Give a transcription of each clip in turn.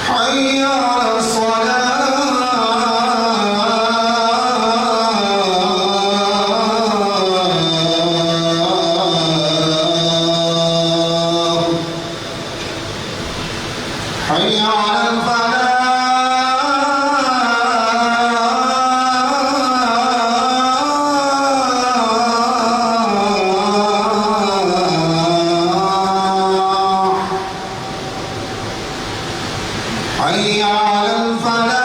حي على الصلاة حي على الفلاح حي على الفلاح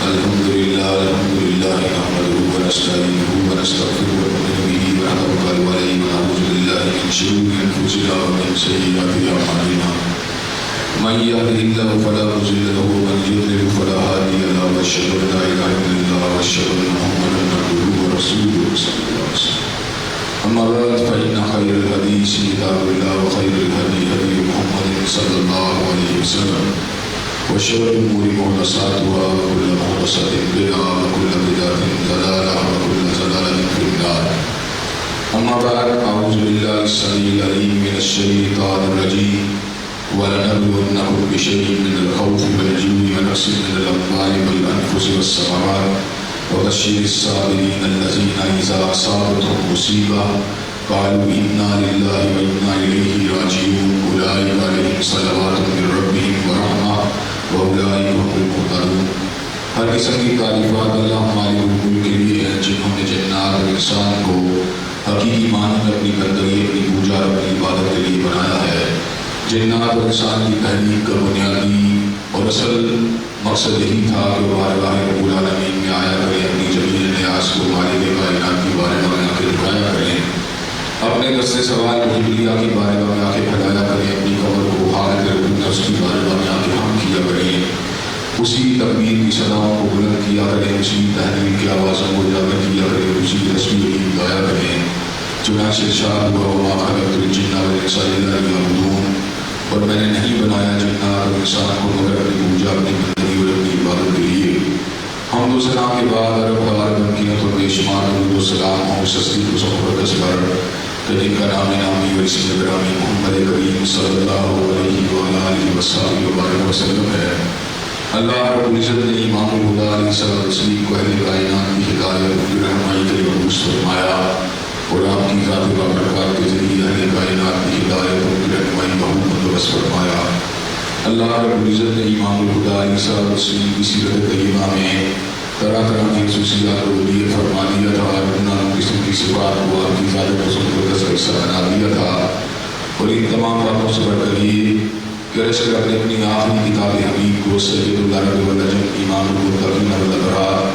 الحمد لله نحمده ونستعينه ونستغفره ونؤمن به ونتوكل عليه ونعوذ بالله من شرور انفسنا ومن سيئات اعمالنا من يهده الله فلا مضل له ومن يضلل فلا هادي له واشهد ان لا اله الا الله واشهد ان محمدا عبده ورسوله صلى الله عليه وسلم اما بعد فان خير الحديث كتاب الله وخير الهدي هدي محمد صلى الله عليه وسلم وشر الأمور محدثاتها وكل محدثة بدعة وكل بدعة ضلالة وكل ضلالة في النار. أما بعد أعوذ بالله السميع العليم من الشيطان الرجيم ولنبلونكم بشيء من الخوف والجوع ونقص من الأموال والأنفس والثمرات وبشر الصابرين الذين إذا أصابتهم مصيبة قالوا إنا لله وإنا إليه راجعون أولئك عليهم صلوات من ربهم ورحمة وأولئك هم المهتدون. ہر قسم کی تعریفات اللہ ہمارے حکم کے لیے ہیں جنہوں نے جنات اور انسان کو حقیقی معنی میں اپنی بندگی اپنی پوجا اور اپنی عبادت کے لیے بنایا ہے. جنات اور انسان کی تحریک کا بنیادی اور اصل مقصد یہی تھا کہ وہ بارگاہ رب العالمین میں آیا کریں اپنی جمیل نیاز کو مالک کائنات کی بارگاہ میں آ کے دکھایا کریں اپنے دست سوال کبریا کی بارگاہ میں آ کے پھیلایا کریں اپنی قبر کو حالت رکھنا اس کی بارگاہ میں آ کے ہم کیا کریں اسی تکبیر کی صداؤں کو بلند کیا کریں اسی تحریر کی آوازوں کو اجاگر کیا کریں اسی تصویر گایا کریں. چنانچہ ارشاد ہوا وما خلقت الجن والانس الا لیعبدون اور میں نے نہیں بنایا جنات اور انسان کو مگر اپنی پوجا اپنی بندگی اور اپنی عبادت کے لیے. حمد و ثنا کے بعد عرب خوار بنکیت اور بے شمار درود و سلام ہوں اس تصدیق و مقدس پر جن کا نام نامی اور اسم گرامی محمد کریم صلی اللہ علیہ وآلہ وسلم ہے. اللہ رب العزت نے امام الہدی علیہ السلام کو اہل کائنات کی ہدایت کی رہنمائی کے لیے مبعوث فرمایا اور آپ کی ذات و برکات کے ذریعے اہل کائنات کی ہدایت کی رہنمائی کا بندوبست فرمایا. اللہ رب العزت نے امام الہدی علیہ السلام کی سیرت طیبہ میں طرح طرح کی خصوصیات کو دیے فرما دیا تھا اور نام قسم کی صفات کو آپ کی ذات مقدس کا حصہ بنا دیا تھا. اور ان تمام باتوں سے بڑھ کر یہ کہ رسول اپنے اپنی آخری کتاب حبیب کو سید العرب والعجم امام المتقین والابرار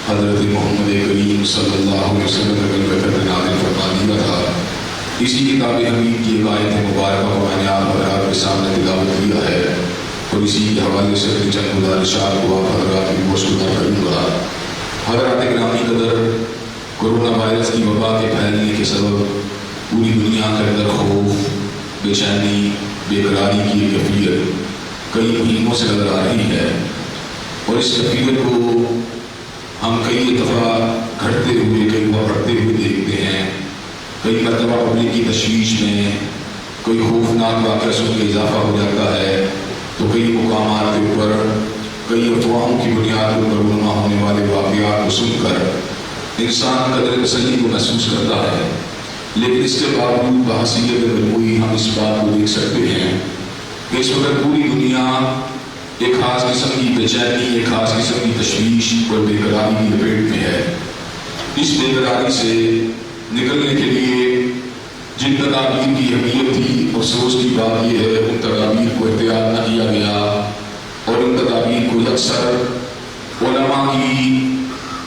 حضرت محمد کریم صلی اللہ علیہ وسلم کے بکر نازل فرما دیا تھا. اسی کتاب حبیب کی ایک آیت مبارکہ کو میں نے آپ حضرات کے سامنے تلاوت کیا ہے اور اسی کے حوالے سے اپنی چند گزارشات کو آپ حضرات کی موصولہ کروں گا. حضرات گرامی قدر کورونا وائرس کی وبا کے پھیلنے کے سبب پوری دنیا کے اندر خوف بے چینی بے قراری کی کیفیت کئی مہینوں سے نظر آ رہی ہے اور اس کیفیت کو ہم کئی دفعہ گھٹتے ہوئے کئی دفعہ بڑھتے ہوئے دیکھتے ہیں. کئی مرتبہ پبلک کی تشویش میں کوئی خوفناک واقعہ سن کے اضافہ ہو جاتا ہے تو کئی مقامات کے اوپر کئی افواہوں کی بنیاد پر رونما ہونے والے واقعات کو سن کر انسان قدر تسلی کو محسوس کرتا ہے. لیکن اس کے باوجود بحثیت مجموعی ہم اس بات کو دیکھ سکتے ہیں کہ اس وقت پوری دنیا ایک خاص قسم کی بے چینی، ایک خاص قسم کی تشویش اور بے قراری کی لپیٹ میں ہے۔ اس بے قراری سے نکلنے کے لیے جن تدابیر کی اہمیت تھی، افسوس کی بات یہ ہے ان تدابیر کو اختیار نہ کیا گیا، اور ان تدابیر کو اکثر علماء کی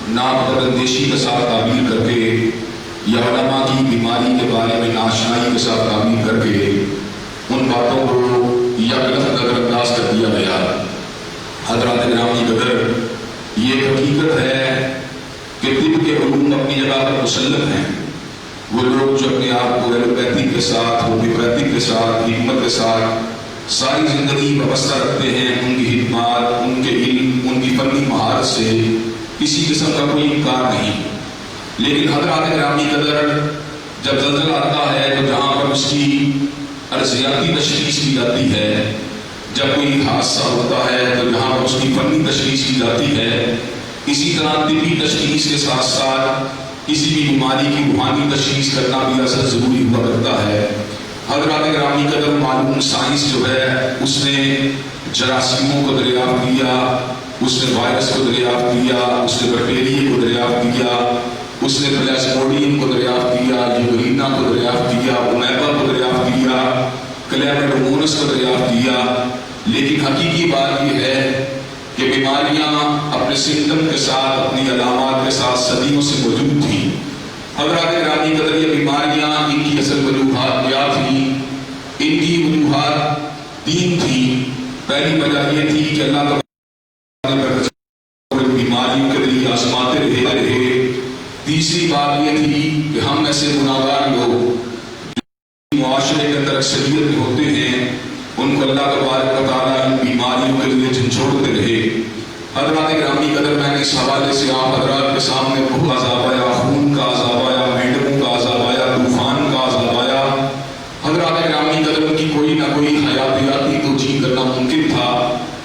ناقابل اندیشی کے ساتھ تعبیر کر کے یا علماء کی بیماری کے بارے میں ناشنائی کے ساتھ تعبیر کر کے ان باتوں کو یا غلط نظر انداز کر دیا گیا۔ حضرات گرامی قدر، یہ حقیقت ہے کہ طب کے علوم اپنی جگہ پر مسلط ہیں۔ وہ لوگ جو اپنے آپ کو ایلوپیتھک کے ساتھ، ہومیوپیتھک کے ساتھ، حکمت کے ساتھ ساری زندگی وابستہ رکھتے ہیں، ان کی خدمات، ان کے علم، ان کی فنی مہارت سے کسی قسم کا کوئی انکار نہیں۔ لیکن حضرات گرامی قدر، جب زلزلہ آتا ہے تو جہاں پر اس کی ارضیاتی تشخیص کی جاتی ہے، جب کوئی حادثہ ہوتا ہے تو جہاں پر اس کی فنی تشخیص کی جاتی ہے، اسی طرح طبی تشخیص کے ساتھ ساتھ کسی بھی بیماری کی روحانی تشخیص کرنا بھی اصل ضروری ہوا کرتا ہے۔ حضرات گرامی قدر، معلوم سائنس جو ہے اس نے جراثیموں کو دریافت کیا، اس نے وائرس کو دریافت کیا، اس نے بیکٹیریے کو دریافت کیا، اس نے پلازموڈیم کو دریافت کیا، یوگرینا کو دریافت کیا، امیبا کو دریافت کیا، کلیمیڈومونس کو دریافت کیا۔ لیکن حقیقی بات یہ ہے کہ بیماریاں اپنے سمٹم کے ساتھ، اپنی علامات کے ساتھ صدیوں سے موجود تھیں۔ حضرات گرامی قدر، یہ بیماریاں، ان کی اصل وجوہات کیا تھیں؟ ان کی وجوہات تین تھیں۔ پہلی وجہ یہ تھی کہ اللہ تعالیٰ نے بیماریوں کے ذریعے آزماتے رہے۔ تیسری بات یہ تھی کہ ہم ایسے گناہگار لوگ معاشرے کے اندر اکثریت میں ہوتے ہیں، ان کو اللہ تبارک و تعالیٰ ان بیماریوں کے لیے جھنجھوڑتے رہے۔ حضرات گرامی قدر، میں نے اس حوالے سے آپ حضرات کے سامنے بہت عذاب آیا، خون کا عذاب آیا، مینڈکوں کا عذاب آیا، طوفان کا عذاب آیا۔ حضرات گرامی قدر، ان کی کوئی نہ کوئی حیاتیاتی توجیہ کرنا ممکن تھا،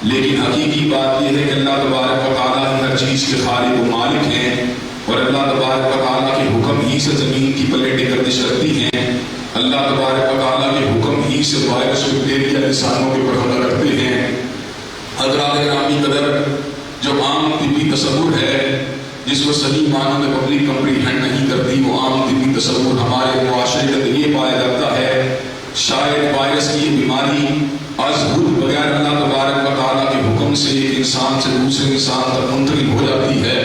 لیکن حقیقی بات یہ ہے کہ اللہ تبارک و تعالیٰ ہی ہر چیز کے خالق و مالک ہیں، اور اللہ تبارک و تعالیٰ کے حکم ہی سے زمین کی پلیٹیں گردش کرتی ہیں۔ اللہ تبارک و تعالیٰ کے حکم ہی سے وائرس بیکٹیریا انسانوں کے اوپر حملہ کرتے ہیں۔ حضرات گرامی قدر، جو عام طبی تصور ہے جس کو صحیح معنوں میں پبلک کمپریہنڈ نہیں کرتی، وہ عام طبی تصور ہمارے معاشرے کے اندر یہ پایا جاتا ہے شاید وائرس کی یہ بیماری از خود بغیر اللہ تبارک و تعالیٰ کے حکم سے ایک انسان سے دوسرے انسان تک منتقل ہو جاتی ہے۔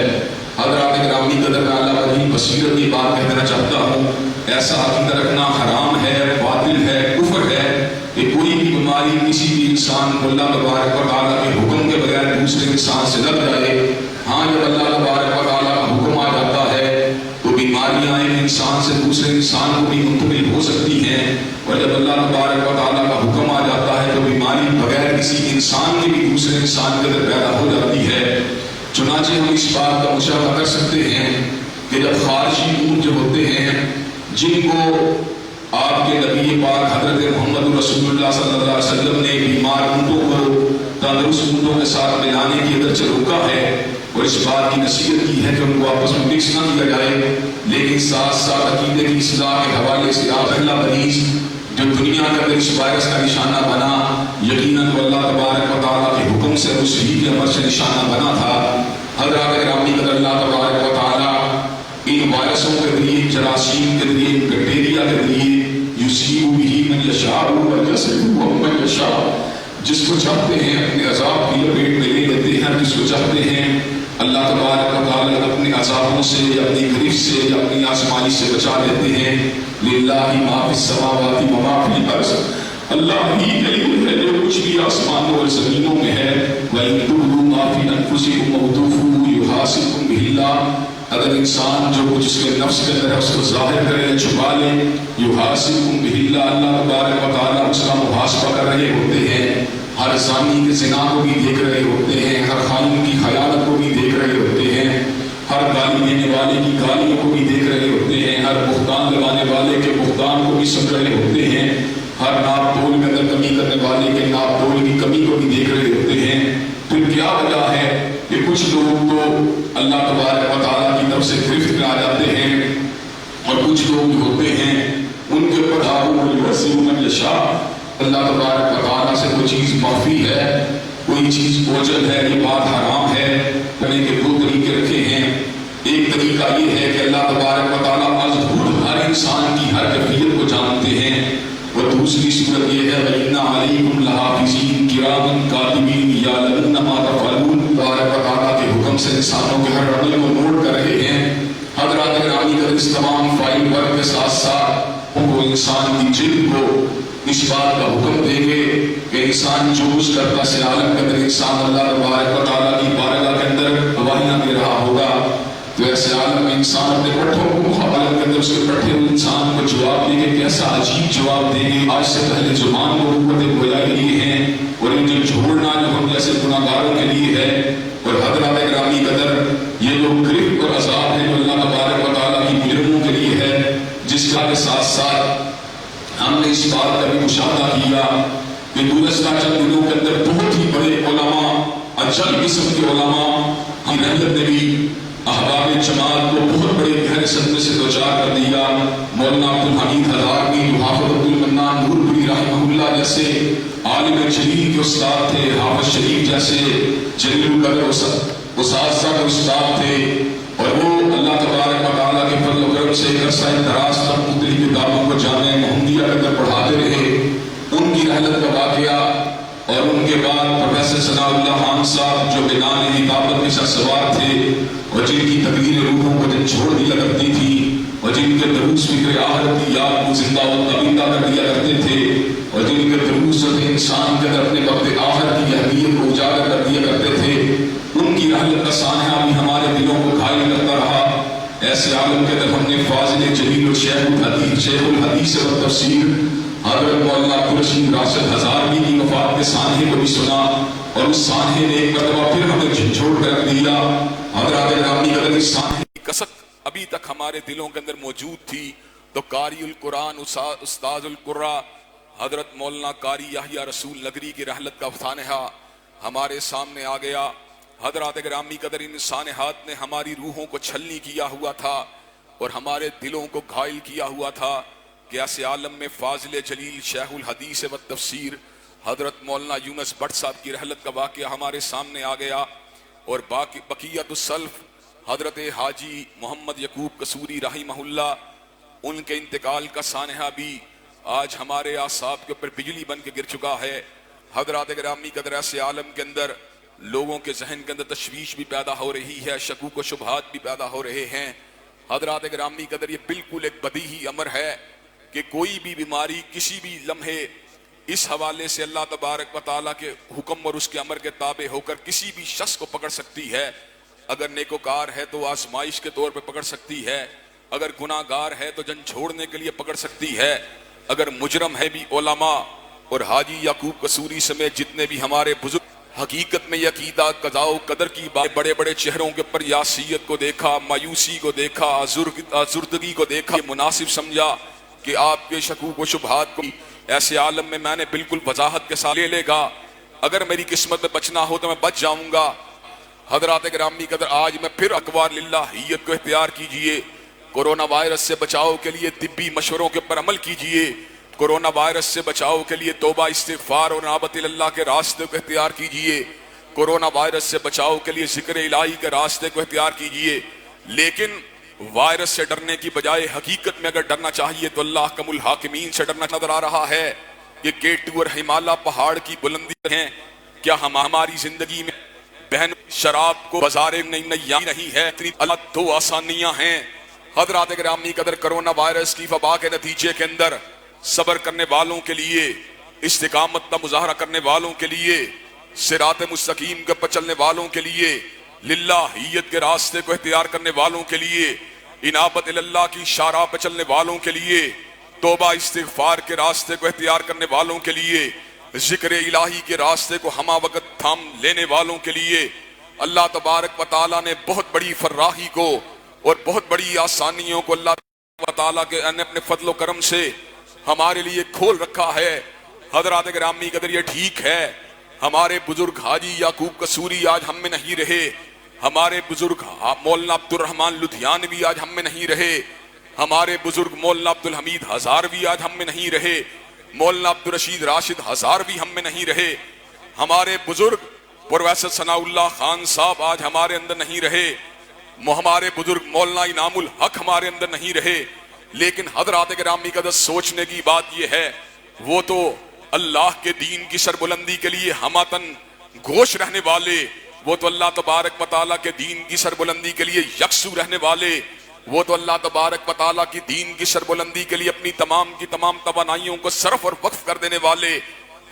حضرات گرامی قدر، میں اللہ کی بصیرت کی بات کہنا چاہتا ہوں، ایسا عقیدہ رکھنا حرام ہے، باطل ہے، کفر ہے کہ کوئی بھی بیماری کسی بھی انسان کو اللہ تبارک و تعالیٰ کے حکم کے بغیر دوسرے انسان سے لگ جائے۔ ہاں، جب اللہ تبارک و تعالیٰ کا حکم آ جاتا ہے تو بیماریاں ایک انسان سے دوسرے انسان کو بھی منتقل ہو سکتی ہیں، اور جب اللہ تبارک و تعالیٰ کا حکم آ جاتا ہے تو بیماری بغیر کسی انسان کے بھی دوسرے انسان کے اندر پیدا ہو جاتی ہے۔ چنانچہ ہم اس بات کا مشاہدہ کر سکتے ہیں کہ جب خارجی امور جو ہوتے ہیں جن کو آپ کے نبی پاک حضرت محمد رسول اللہ صلی اللہ علیہ وسلم نے بیمار اونٹوں کو تندرست اونٹوں کے ساتھ ملانے کی اگرچہ روکا ہے اور اس بات کی نصیحت کی ہے کہ ان کو آپس میں مکس نہ کیا جائے، لیکن ساتھ ساتھ عقیدے کی اصلاح کے حوالے سے آپ پہلا مریض جو دنیا کے اندر اس وائرس کا نشانہ بنا، یقیناً وہ اللہ تبارک و تعالیٰ کے حکم سے اس ہی کے عمر سے نشانہ بنا تھا۔ حضرات گرامی قدر، اللہ تبارک و تعالیٰ ان وائرسوں کے ذریعے، جراثیم کے ذریعے، بیکٹیریا کے ذریعے یصیب بہ من یشاء ویصرف عن من یشاء، جس کو چاہتے ہیں اپنے عذاب کی لپیٹ میں لے لیتے ہیں، جس کو چاہتے ہیں اللہ تبارک و تعالیٰ اپنے عذابوں سے یا اپنی گرفت سے یا اپنی آزمائش سے بچا لیتے ہیں۔ للہ ما فی السماوات و ما فی الارض، اللہ ہی علم ہے جو کچھ بھی آسمانوں اور زمینوں میں ہے۔ وَإِن تُبْدُوا مَا فِي أَنفُسِكُمْ أَوْ تُخْفُوهُ يُحَاسِبْكُم بِهِ اللَّهُ، اگر انسان جو کچھ اس کے نفس کے اندر ہے اس کو ظاہر کرے یا چھپا لے، يُحَاسِبْكُم بِهِ اللَّهُ، اللہ تبارک و تعالیٰ اس کا محاسبہ کر رہے ہوتے ہیں۔ ہر زانی کے زنا کو بھی دیکھ رہے ہوتے ہیں، ہر خائن کی خیانت کو بھی دیکھ رہے ہوتے ہیں، ہر گالی دینے والے کی گالیوں کو بھی دیکھ رہے ہوتے ہیں، ہر بہتان لگانے والے کے بہتان کو بھی سن رہے ہوتے ہیں، ہر ناپ تول میں اندر کمی کرنے والے کے ناپ تول کی کمی کو بھی دیکھ رہے ہوتے ہیں۔ پھر کیا وجہ ہے کہ کچھ لوگ تو اللہ تبارک و تعالیٰ کی طرف سے گرفت میں آ جاتے ہیں اور کچھ لوگ ہوتے ہیں ان کے اوپر من یشاء، اللہ تبارک و تعالیٰ سے کوئی چیز مخفی ہے، کوئی چیز اوجل ہے، یہ بات حرام ہے، کرنے کے دو طریقے رکھے ہیں۔ ایک طریقہ یہ ہے کہ اللہ تبارک و تعالیٰ خود ہر انسان کی ہر کیفیت کو جانتے ہیں، اور دوسری صورت یہ ہے وَإِنَّ عَلَيْكُمْ لَحَافِظِينَ كِرَامًا كَاتِبِينَ يَعْلَمُونَ مَا تَفْعَلُونَ۔ تبارک و تعالیٰ کے حکم سے انسانوں کے ہر عمل کو نوٹ کر رہے ہیں۔ حضرات گرامی کا اس تمام فائل ورک کے ساتھ ساتھ وہ انسان کی جلد کو اس بات کا حکم دیں گے کہ انسان جو کچھ کرتا سے عالم کے اندر انسان اللہ تبارک و تعالیٰ کی بارگاہ کے اندر گواہیاں دے رہا ہوگا، تو ایسے عالم میں انسان اپنے پٹھوں کو عالم کے اندر اس کے پٹھے ہوئے انسان کو جواب دیں گے، کیسا عجیب جواب دیں گے۔ آج سے پہلے زبان کو قوت گویا کے لیے ہیں، اور ان جو جھوڑنا جو ہم جیسے گناہگاروں کے لیے ہے، اور حضرات گرامی قدر یہ جو گرفت اور عذاب ہے جو اللہ تبارک و تعالیٰ کی مجرموں کے لیے ہے، جس کے ساتھ ساتھ ہم نے اس بات کا بھی مشاہدہ کیا کہ گزشتہ چند دنوں کے اندر بہت ہی بڑے علماء، اجل قسم کے علماء کی رحمت نے بھی احباب جماعت کو بہت بڑے گہرے صدمے سے دوچار کر دیا۔ مولانا عبدالحمید ہزاروی، حافظ عبدالمنان نورپوری رحمہ اللہ جیسے عالم جلیل کے استاد تھے، حافظ شریف جیسے جلیل القدر اساتذہ کے استاد تھے، اور وہ اللہ تبارک و تعالیٰ کے فضل و کرم سے عرصہ دراز تک مختلف کتابوں کو جامعہ محمدیہ کے اندر پڑھاتے رہے۔ ان کی رحلت کا واقعہ، اور ان کے بعد پروفیسر ثناء اللہ خان صاحب جو بنان کتابت کے سوار تھے، اور جن کی تقریر روحوں کو جن چھوڑ دیا کرتی تھی، اور جن کے دروس فکر آخرت کی یاد کو زندہ و طبیعہ کر دیا کرتے تھے، اور جن کے دروس انسان کے اندر اپنے وقت آخر کی اہمیت کو اجاگر کر دیا کرتے تھے، ان کی رحلت کا سانحہ بھی ہمارے دلوں کو گھائل کرتا رہا۔ ایسے عالم کے اندر ہم نے فاضل جلیل اور شیخ الحدیث و تفسیر حضرت مولانا عبدالرشید راشد ہزاروی کی وفات کے سانحے کو بھی سنا، اور اس سانحے نے ایک مرتبہ پھر ہمیں جھنجھوڑ کر رکھ دیا۔ حضرات گرامی قدر اس سانحے کی کسک ابھی تک ہمارے دلوں کے اندر موجود تھی، تو قاری القرآن استاذ القرآ حضرت مولانا قاری یحییٰ رسول نگری کی رحلت کا سانحہ ہمارے سامنے آ گیا۔ حضرات گرامی قدر ان سانحات نے ہماری روحوں کو چھلنی کیا ہوا تھا، اور ہمارے دلوں کو گھائل کیا ہوا تھا کہ ایسے عالم میں فاضل جلیل شیخ الحدیث و تفسیر حضرت مولانا یونس بٹ صاحب کی رحلت کا واقعہ ہمارے سامنے آ گیا، اور بقیت السلف حضرت حاجی محمد یعقوب قصوری رحمہ اللہ، ان کے انتقال کا سانحہ بھی آج ہمارے اعصاب کے اوپر بجلی بن کے گر چکا ہے۔ حضرات گرامی قدر ایسے عالم کے اندر لوگوں کے ذہن کے اندر تشویش بھی پیدا ہو رہی ہے، شکوک و شبہات بھی پیدا ہو رہے ہیں۔ حضرات گرامی قدر یہ بالکل ایک بدیہی امر ہے کہ کوئی بھی بیماری کسی بھی لمحے اس حوالے سے اللہ تبارک و تعالیٰ کے حکم اور اس کے امر کے تابع ہو کر کسی بھی شخص کو پکڑ سکتی ہے۔ اگر نیکوکار ہے تو آزمائش کے طور پہ پکڑ سکتی ہے، اگر گناہ گار ہے تو جن چھوڑنے کے لیے پکڑ سکتی ہے، اگر مجرم ہے بھی علماء اور حاجی یعقوب قصوری سمیت جتنے بھی ہمارے بزرگ حقیقت میں یہ عقیدہ قضاء و قدر کی بات، بڑے بڑے چہروں کے پر یاسیت کو دیکھا، مایوسی کو دیکھا، آزردگی کو دیکھا، یہ مناسب سمجھا کہ آپ کے شکوک و شبہات کو ایسے عالم میں نے بالکل وضاحت کے ساتھ لے گا، اگر میری قسمت میں بچنا ہو تو میں بچ جاؤں گا۔ حضرات گرامی قدر آج میں پھر اقوال للہیت کو اختیار کیجئے، کورونا وائرس سے بچاؤ کے لیے طبی مشوروں کے پر عمل کیجئے، کورونا وائرس سے بچاؤ کے لیے توبہ استغفار اور نابت اللہ کے راستے کو اختیار کیجئے، کورونا وائرس سے بچاؤ کے لیے ذکر الہی کے راستے کو اختیار کیجئے، لیکن وائرس سے ڈرنے کی بجائے حقیقت میں اگر ڈرنا چاہیے تو اللہ حکم الحاکمین سے ڈرنا نظر آ رہا ہے۔ یہ K2 اور ہمالیہ پہاڑ کی بلندی ہیں، کیا ہماری زندگی میں بہن شراب کو بازار نہیں ہے؟ اللہ دو آسانیاں ہیں۔ حضرات گرامی قدر کرونا وائرس کی وبا کے نتیجے کے اندر صبر کرنے والوں کے لیے، استقامت کا مظاہرہ کرنے والوں کے لیے، صراط مستقیم کے پر چلنے والوں کے لیے، للہیت کے راستے کو اختیار کرنے والوں کے لیے، انابت اللہ کی شارع پر چلنے والوں کے لیے، توبہ استغفار کے راستے کو اختیار کرنے والوں کے لیے، ذکر الہی کے راستے کو ہمہ وقت تھام لینے والوں کے لیے اللہ تبارک و تعالیٰ نے بہت بڑی فراخی کو اور بہت بڑی آسانیوں کو اللہ تبارک و تعالیٰ کے اپنے فضل و کرم سے ہمارے لیے کھول رکھا ہے۔ حضرات گرامی قدر یہ ٹھیک ہے ہمارے بزرگ حاجی یعقوب قصوری آج ہم میں نہیں رہے، ہمارے بزرگ مولانا عبدالرحمن لدھیانوی آج ہم میں نہیں رہے، ہمارے بزرگ مولانا عبدالحمید ہزاروی آج ہم میں نہیں رہے، مولانا عبدالرشید راشد ہزاروی ہم میں نہیں رہے، ہمارے بزرگ پروفیسر ثناء اللہ خان صاحب آج ہمارے اندر نہیں رہے، ہمارے بزرگ مولانا انعام الحق ہمارے اندر نہیں رہے، لیکن حضرات گرامی قدر سوچنے کی بات یہ ہے وہ تو اللہ کے دین کی سربلندی کے لیے ہماتن گوش رہنے والے، وہ تو اللہ تبارک و تعالیٰ کے دین کی سربلندی کے لیے یکسو رہنے والے، وہ تو اللہ تبارک و تعالیٰ کی دین کی سربلندی کے لیے اپنی تمام کی تمام توانائیوں کو صرف اور وقف کر دینے والے۔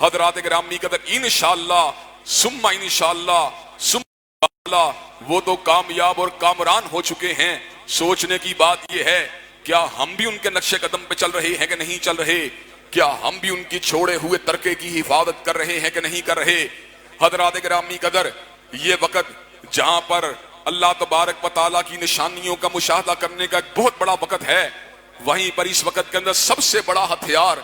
حضرات گرامی قدر انشاءاللہ ثم انشاءاللہ ثم انشاءاللہ وہ تو کامیاب اور کامران ہو چکے ہیں۔ سوچنے کی بات یہ ہے کیا ہم بھی ان کے نقش قدم پہ چل رہے ہیں کہ نہیں چل رہے؟ کیا ہم بھی ان کی چھوڑے ہوئے ترکے کی حفاظت کر رہے ہیں کہ نہیں کر رہے؟ حضرات گرامی قدر یہ وقت جہاں پر اللہ تبارک و تعالیٰ کی نشانیوں کا مشاہدہ کرنے کا ایک بہت بڑا وقت ہے، وہیں پر اس وقت کے اندر سب سے بڑا ہتھیار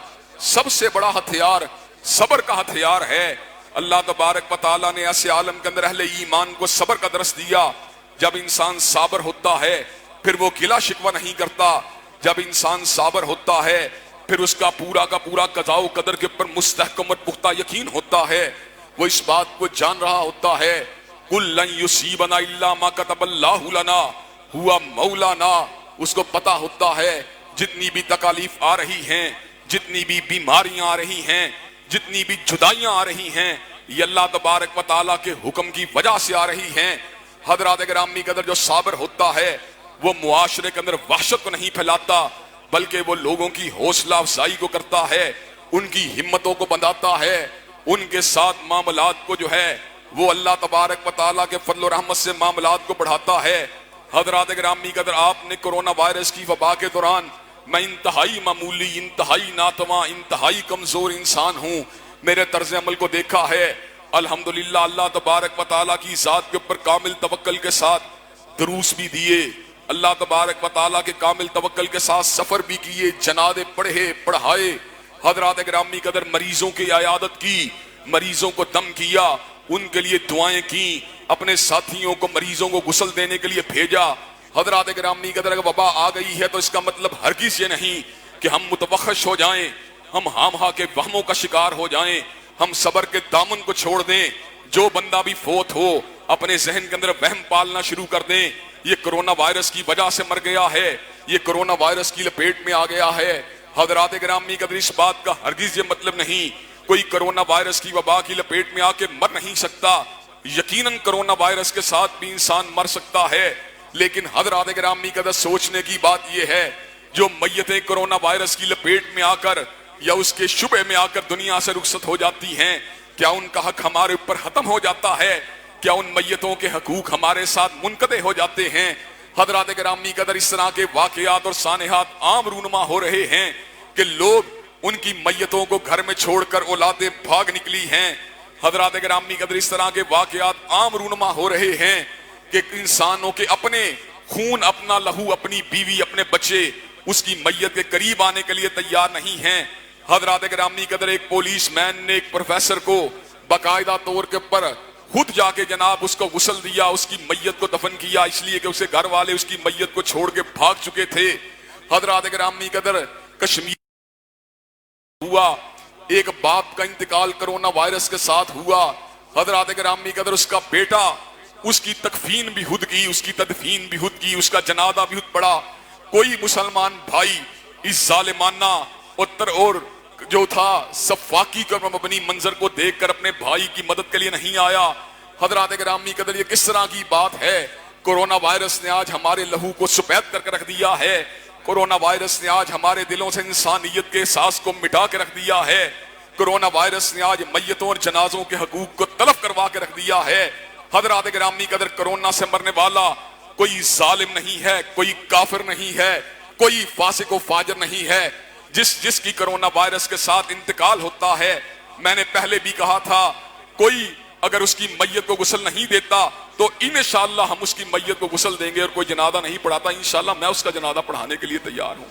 صبر کا ہتھیار ہے۔ اللہ تبارک و تعالیٰ نے ایسے عالم کے اندر اہل ایمان کو صبر کا درس دیا۔ جب انسان صابر ہوتا ہے پھر وہ گلہ شکوہ نہیں کرتا، جب انسان صابر ہوتا ہے پھر اس کا پورا قضاء و قدر کے اوپر مستحکم اور پختہ یقین ہوتا ہے، وہ اس بات کو جان رہا ہوتا ہے قُلْ لَن يُصِيبَنَا إِلَّا مَا كَتَبَ اللَّهُ لَنَا هُوَ مَوْلَانَا۔ اس کو پتا ہوتا ہے جتنی بھی تکالیف آ رہی ہیں، جتنی بھی بیماریاں آ رہی ہیں، جتنی بھی جدائیاں آ رہی ہیں، یہ اللہ تبارک و تعالیٰ کے حکم کی وجہ سے آ رہی ہیں۔ حضرات گرامی قدر جو صابر ہوتا ہے وہ معاشرے کے اندر وحشت کو نہیں پھیلاتا، بلکہ وہ لوگوں کی حوصلہ افزائی کو کرتا ہے، ان کی ہمتوں کو بندھاتا ہے، ان کے ساتھ معاملات کو جو ہے وہ اللہ تبارک و تعالیٰ کے فضل و رحمت سے معاملات کو بڑھاتا ہے۔ حضرات گرامی قدر آپ نے کرونا وائرس کی وبا کے دوران، میں انتہائی معمولی، انتہائی ناتواں، انتہائی کمزور انسان ہوں، میرے طرز عمل کو دیکھا ہے، الحمدللہ اللہ تبارک و تعالیٰ کی ذات کے اوپر کامل توکل کے ساتھ دروس بھی دیے، اللہ تبارک و تعالیٰ کے کامل توکل کے ساتھ سفر بھی کیے، جنازے پڑھے پڑھائے، حضرات گرامی قدر مریضوں کی عیادت کی، مریضوں کو دم کیا، ان کے لیے دعائیں کی، اپنے ساتھیوں کو مریضوں کو غسل دینے کے لیے بھیجا۔ حضرات گرامی قدر اگر وبا آ گئی ہے تو اس کا مطلب ہرگز یہ نہیں کہ ہم متوخش ہو جائیں، ہم ہاں کے وہموں کا شکار ہو جائیں، ہم صبر کے دامن کو چھوڑ دیں۔ جو بندہ بھی فوت ہو اپنے ذہن کے اندر وہم پالنا شروع کر دیں یہ کرونا وائرس کی وجہ سے مر گیا ہے، یہ کرونا وائرس کی لپیٹ میں آ گیا ہے۔ حضرات گرامی قدر اس بات کا ہرگز یہ مطلب نہیں کوئی کرونا وائرس کی وبا کی لپیٹ میں آ کے مر نہیں سکتا، یقیناً کرونا وائرس کے ساتھ بھی انسان مر سکتا ہے، لیکن حضرات گرامی قدر سوچنے کی بات یہ ہے جو میتیں کرونا وائرس کی لپیٹ میں آ کر یا اس کے شبہ میں آ کر دنیا سے رخصت ہو جاتی ہیں، کیا ان کا حق ہمارے اوپر ختم ہو جاتا ہے؟ کیا ان میتوں کے حقوق ہمارے ساتھ منقطع ہو جاتے ہیں؟ حضرات گرامی قدر اس طرح کے واقعات اور سانحات عام رونما ہو رہے ہیں کہ لوگ ان کی میتوں کو گھر میں چھوڑ کر اولادیں بھاگ نکلی ہیں۔ حضرات گرامی قدر اس طرح کے واقعات عام رونما ہو رہے ہیں کہ انسانوں کے اپنے خون، اپنا لہو، اپنی بیوی، اپنے بچے اس کی میت کے قریب آنے کے لیے تیار نہیں ہیں۔ حضرات گرامی قدر ایک پولیس مین نے ایک پروفیسر کو باقاعدہ طور کے پر خود جا کے جناب اس کو غسل دیا، اس کی میت کو دفن کیا، اس لیے کہ اسے گھر والے اس کی میت کو چھوڑ کے بھاگ چکے تھے۔ حضرات گرامی قدر کشمیر ہوا، ایک باپ کا انتقال کرونا وائرس کے ساتھ ہوا، حضرات گرامی قدر اس کا بیٹا، اس کی تکفین بھی خود کی، اس کی تدفین بھی خود کی، اس کا جنازہ بھی خود پڑا۔ کوئی مسلمان بھائی اس ظالمانہ اور جو تھا صفاقی کا مبنی منظر کو دیکھ کر اپنے بھائی کی مدد کے لیے نہیں آیا۔ حضرات گرامی قدر یہ کس طرح کی بات ہے؟ کرونا وائرس نے آج ہمارے لہو کو سفید کر کے رکھ دیا ہے، کرونا وائرس نے آج ہمارے دلوں سے انسانیت کے احساس کو مٹا کے رکھ دیا ہے، کرونا وائرس نے آج میتوں اور جنازوں کے حقوق کو تلف کروا کے رکھ دیا ہے۔ حضرات گرامی قدر کرونا سے مرنے والا کوئی ظالم نہیں ہے، کوئی کافر نہیں ہے، کوئی فاسق و فاجر نہیں ہے۔ جس کی کرونا وائرس کے ساتھ انتقال ہوتا ہے، میں نے پہلے بھی کہا تھا، کوئی اگر اس کی میت کو غسل نہیں دیتا تو انشاءاللہ ہم اس کی میت کو غسل دیں گے، اور کوئی جنازہ نہیں پڑھاتا انشاءاللہ میں اس کا جنازہ پڑھانے کے لیے تیار ہوں۔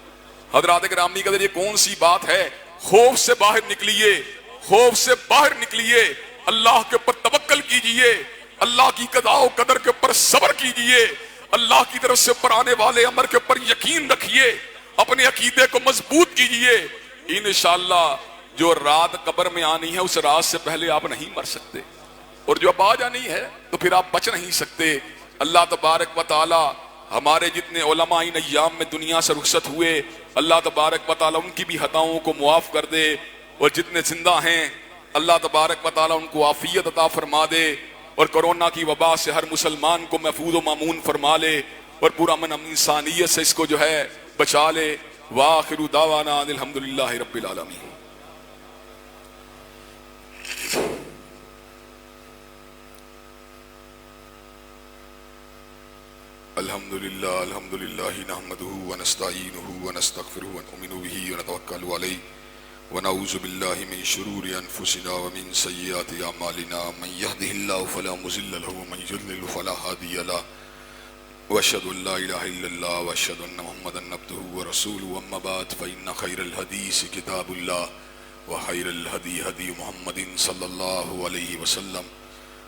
حضرات گرامی قدر یہ کون سی بات ہے؟ خوف سے باہر نکلیے، خوف سے باہر نکلیے، اللہ کے اوپر توکل کیجئے، اللہ کی قضاء و قدر کے اوپر صبر کیجئے، اللہ کی طرف سے پر آنے والے امر کے اوپر یقین رکھیے، اپنے عقیدے کو مضبوط کیجئے، انشاءاللہ جو رات قبر میں آنی ہے اس رات سے پہلے آپ نہیں مر سکتے، اور جو اب آ جانی ہے تو پھر آپ بچ نہیں سکتے۔ اللہ تبارک و تعالی ہمارے جتنے علماء ان ایام میں دنیا سے رخصت ہوئے، اللہ تبارک و تعالی ان کی بھی خطاؤں کو معاف کر دے، اور جتنے زندہ ہیں اللہ تبارک و تعالی ان کو عافیت عطا فرما دے، اور کرونا کی وبا سے ہر مسلمان کو محفوظ و مامون فرما لے، اور پورا من انسانیت سے اس کو جو ہے بچا لے۔ وآخر دعوانا ان الحمدللہ رب العالمین۔ الحمدللہ نحمدہ ونستعینہ ونستغفرہ ونؤمن بہ ونتوکل علیہ ونعوذ باللہ من شرور انفسنا ومن سیئات اعمالنا، من یہدہ اللہ فلا مضل لہ ومن یضلل فلا ہادی لہ، واشہد ان لا الہ الا اللہ واشہد ان محمدا عبدہ ورسولہ، اما بعد فإن خیر الحدیث کتاب اللہ وخیر الہدی ہدی محمد صلی اللہ علیہ وسلم،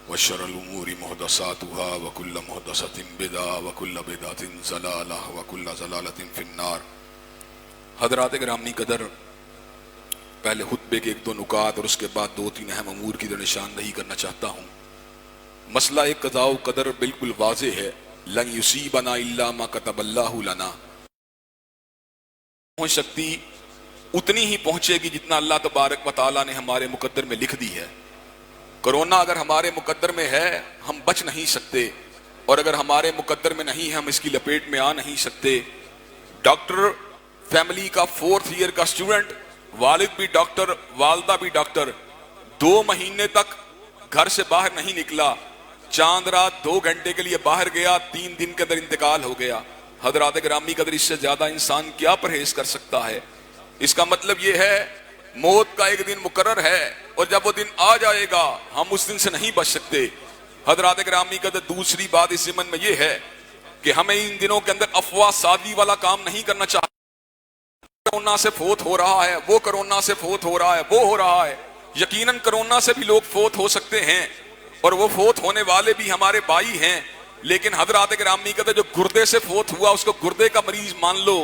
وشر الامور محدثاتها وكل محدثة بدعة وكل بدعة ضلالة وكل ضلالة في النار۔ حضرات گرامی قدر، پہلے خطبے کے ایک دو نکات اور اس کے بعد دو تین اہم امور کی نشاندہی کرنا چاہتا ہوں۔ مسئلہ ایک قضاء و قدر بالکل واضح ہے، لن یصیبنا الا ما كتب اللہ لنا۔ پہنچ سکتی اتنی ہی پہنچے گی جتنا اللہ تبارک و تعالیٰ نے ہمارے مقدر میں لکھ دی ہے۔ کرونا اگر ہمارے مقدر میں ہے ہم بچ نہیں سکتے، اور اگر ہمارے مقدر میں نہیں ہے ہم اس کی لپیٹ میں آ نہیں سکتے۔ ڈاکٹر فیملی کا 4th ایئر کا اسٹوڈنٹ، والد بھی ڈاکٹر والدہ بھی ڈاکٹر، 2 مہینے تک گھر سے باہر نہیں نکلا، چاند رات 2 گھنٹے کے لیے باہر گیا، 3 دن کے اندر انتقال ہو گیا۔ حضرات گرامی قدر، اس سے زیادہ انسان کیا پرہیز کر سکتا ہے؟ اس کا مطلب یہ ہے موت کا ایک دن مقرر ہے، اور جب وہ دن آ جائے گا ہم اس دن سے نہیں بچ سکتے۔ حضرات گرامی قدر، دوسری بات اس ضمن میں یہ ہے کہ ہمیں ان دنوں کے اندر افواہ سازی والا کام نہیں کرنا چاہیے۔ کرونا سے فوت ہو رہا ہے، وہ کرونا سے فوت ہو رہا ہے، وہ ہو رہا ہے۔ یقیناً کرونا سے بھی لوگ فوت ہو سکتے ہیں، اور وہ فوت ہونے والے بھی ہمارے بھائی ہیں، لیکن حضرات گرامی قدر، جو گردے سے فوت ہوا اس کو گردے کا مریض مان لو،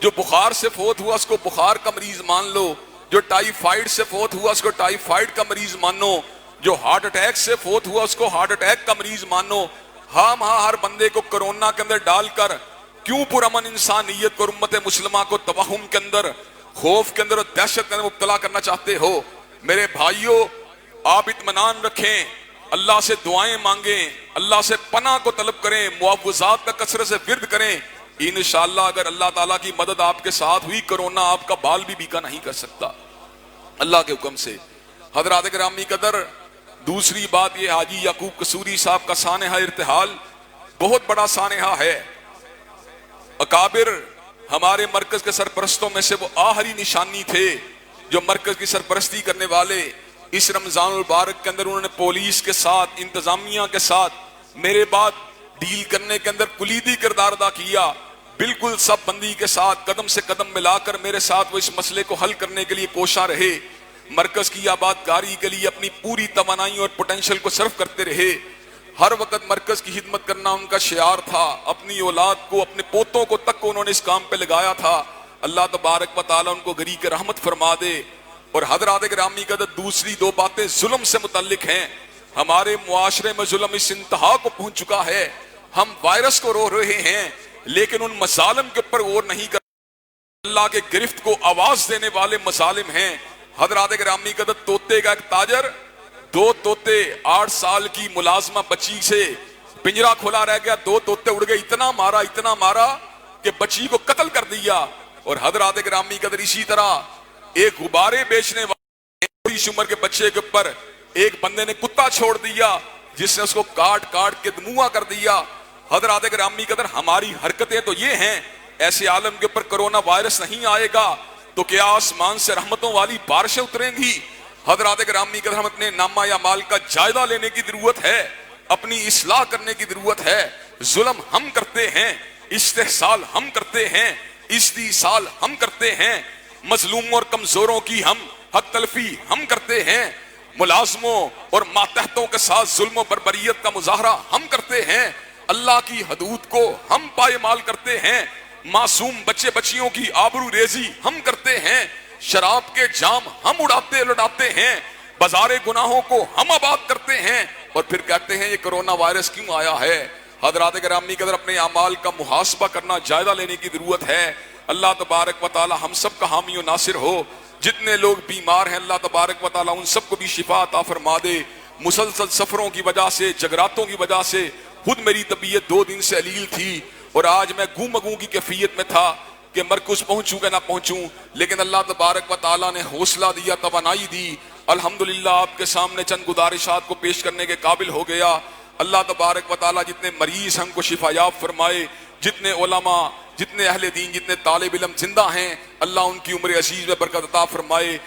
جو بخار سے فوت ہوا اس کو بخار کا مریض مان لو، جو ٹائیفائیڈ سے فوت ہوا اس کو ٹائیفائیڈ کا مریض مانو، جو ہارٹ اٹیک سے فوت ہوا اس کو ہارٹ اٹیک کا مریض مانو۔ ہر بندے کو کرونا کے اندر ڈال کر کیوں پرامن انسانیت کو، امت مسلمہ کو توہم کے اندر، خوف کے اندر اور دہشت کے اندر مبتلا کرنا چاہتے ہو؟ میرے بھائیوں، آپ اطمینان رکھیں، اللہ سے دعائیں مانگیں، اللہ سے پناہ کو طلب کریں، معوذات کا کثرت سے ورد کریں۔ انشاءاللہ اگر اللہ تعالیٰ کی مدد آپ کے ساتھ ہوئی، کرونا آپ کا بال بھی بیکا نہیں کر سکتا اللہ کے حکم سے۔ حضرات گرامی قدر، دوسری بات یہ، حاجی یعقوب قصوری صاحب کا سانحہ ارتحال بہت بڑا سانحہ ہے۔ اکابر ہمارے مرکز کے سرپرستوں میں سے وہ آخری نشانی تھے جو مرکز کی سرپرستی کرنے والے اس رمضان المبارک کے اندر انہوں نے پولیس کے ساتھ، انتظامیہ کے ساتھ میرے بعد ڈیل کرنے کے اندر کلیدی کردار ادا کیا۔ بالکل سب بندی کے ساتھ قدم سے قدم ملا کر میرے ساتھ وہ اس مسئلے کو حل کرنے کے لیے کوشاں رہے، مرکز کی آبادکاری کے لیے اپنی پوری توانائی اور پوٹینشل کو صرف کرتے رہے۔ ہر وقت مرکز کی خدمت کرنا ان کا شعار تھا، اپنی اولاد کو، اپنے پوتوں کو تک کو انہوں نے اس کام پہ لگایا تھا۔ اللہ تبارک و تعالیٰ ان کو گری کے رحمت فرما دے۔ اور حضرات گرامی قدر، دوسری 2 باتیں ظلم سے متعلق ہیں۔ ہمارے معاشرے میں ظلم اس انتہا کو پہنچ چکا ہے، ہم وائرس کو رو رہے ہیں لیکن ان مظالم کے اوپر غور نہیں کر، اللہ کے گرفت کو آواز دینے والے مظالم ہیں۔ حضرات گرامی قدر، طوطے کا ایک تاجر، 2 طوطے 8 سال کی ملازمہ بچی سے پنجرا کھولا رہ گیا، 2 طوطے اڑ گئے، اتنا مارا کہ بچی کو قتل کر دیا۔ اور حضرات گرامی قدر، اسی طرح ایک غبارے بیچنے والے اس عمر کے بچے کے اوپر ایک بندے نے کتا چھوڑ دیا جس نے اس کو کاٹ کے دموا کر دیا۔ حضرات گرامی قدر، ہماری حرکتیں تو یہ ہیں، ایسے عالم کے اوپر کرونا وائرس نہیں آئے گا تو کیا آسمان سے رحمتوں والی بارشیں اتریں گی؟ حضرات گرامی قدر، ہم اپنے نامہ یا مال کا جائزہ لینے کی ضرورت ہے، اپنی اصلاح کرنے کی ضرورت ہے۔ ظلم ہم کرتے ہیں، استحصال ہم کرتے ہیں، استیصال ہم کرتے ہیں، مظلوموں اور کمزوروں کی ہم حق تلفی ہم کرتے ہیں، ملازموں اور ماتحتوں کے ساتھ ظلم و بربریت کا مظاہرہ ہم کرتے ہیں، اللہ کی حدود کو ہم پائمال کرتے ہیں، معصوم بچے بچیوں کی آبرو ریزی ہم کرتے ہیں، شراب کے جام ہم اڑاتے لٹاتے ہیں، بازار گناہوں کو ہم آباد کرتے ہیں، اور پھر کہتے ہیں یہ کرونا وائرس کیوں آیا ہے۔ حضرات گرامی قدر، اپنے اعمال کا محاسبہ کرنا، جائزہ لینے کی ضرورت ہے۔ اللہ تبارک و تعالی ہم سب کا حامی و ناصر ہو۔ جتنے لوگ بیمار ہیں اللہ تبارک و تعالی ان سب کو بھی شفا عطا فرما دے۔ مسلسل سفروں کی وجہ سے، جگراتوں کی وجہ سے خود میری طبیعت 2 دن سے علیل تھی، اور آج میں گوں مگوں کی کیفیت میں تھا کہ مرکز پہنچوں کہ نہ پہنچوں، لیکن اللہ تبارک و تعالی نے حوصلہ دیا، توانائی دی۔ الحمدللہ آپ کے سامنے چند گزارشات کو پیش کرنے کے قابل ہو گیا۔ اللہ تبارک و تعالی جتنے مریض ہم کو شفا یاب فرمائے، جتنے علماء، جتنے اہل دین، جتنے طالب علم زندہ ہیں، اللہ ان کی عمر عزیز میں برکت عطا فرمائے۔